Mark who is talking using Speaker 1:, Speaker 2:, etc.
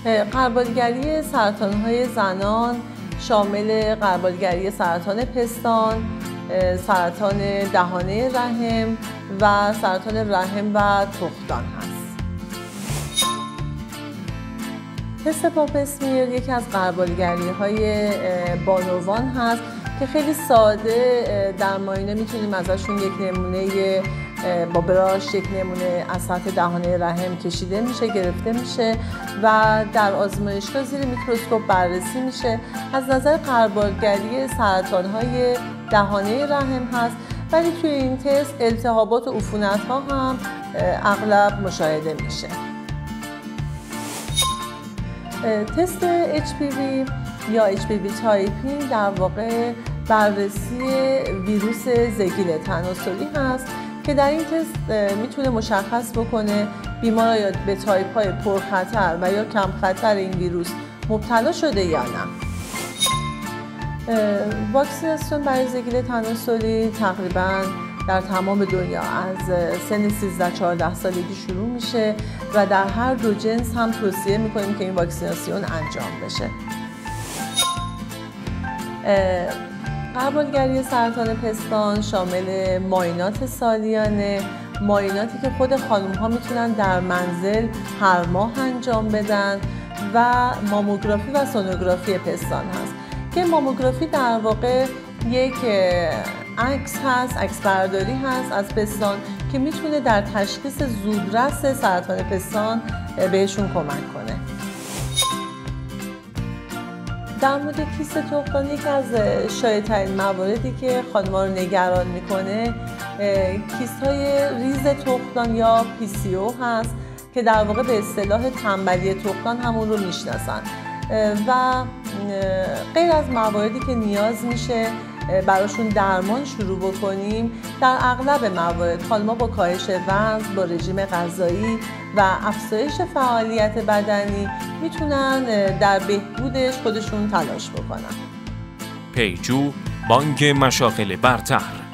Speaker 1: غربالگری سرطان‌های زنان شامل غربالگری سرطان پستان، سرطان دهانه رحم و سرطان رحم و تخمدان هست. تست پاپ اسمیر یکی از غربالگری‌های بانوان هست که خیلی ساده در معاینه میتونیم ازشون یک نمونه با براش یک نمونه از سطح دهانه رحم کشیده میشه، گرفته میشه و در آزمایشگاه زیر میکروسکوپ بررسی میشه. از نظر غربالگری سرطان‌های دهانه رحم هست، ولی توی این تست التهابات و عفونت‌ها هم اغلب مشاهده میشه. تست HPV یا HPV تایپینگ در واقع بررسی ویروس زگیل تناسلی هست که در این تست میتونه مشخص بکنه بیمار آیا به تایپ‌های پرخطر و یا کم خطر این ویروس مبتلا شده یا نه. واکسیناسیون برای زگیل تناسلی تقریباً در تمام دنیا از سن 13-14 سالگی شروع میشه و در هر دو جنس هم توصیه میکنیم که این واکسیناسیون انجام بشه. غربالگری سرطان پستان شامل معاینات سالیانه، معایناتی که خود خانم ها میتونن در منزل هر ماه انجام بدن و ماموگرافی و سونوگرافی پستان هست که ماموگرافی در واقع یک عکس هست، عکس برداری هست از پستان که میتونه در تشخیص زودرس سرطان پستان بهشون کمک کنه. در مورد کیست تخمدان یکی از شایع‌ترین مواردی که خانم‌ها رو نگران میکنه کیست‌های ریز تخمدان یا PCO هست که در واقع به اصطلاح تنبلی تخمدان همون رو میشناسن و غیر از مواردی که نیاز میشه براشون درمان شروع بکنیم، در اغلب موارد خانم‌ها با کاهش وزن، با رژیم غذایی و افزایش فعالیت بدنی میتونن در بهبودش خودشون تلاش بکنن.
Speaker 2: پیجو، بانک مشاغل برتر.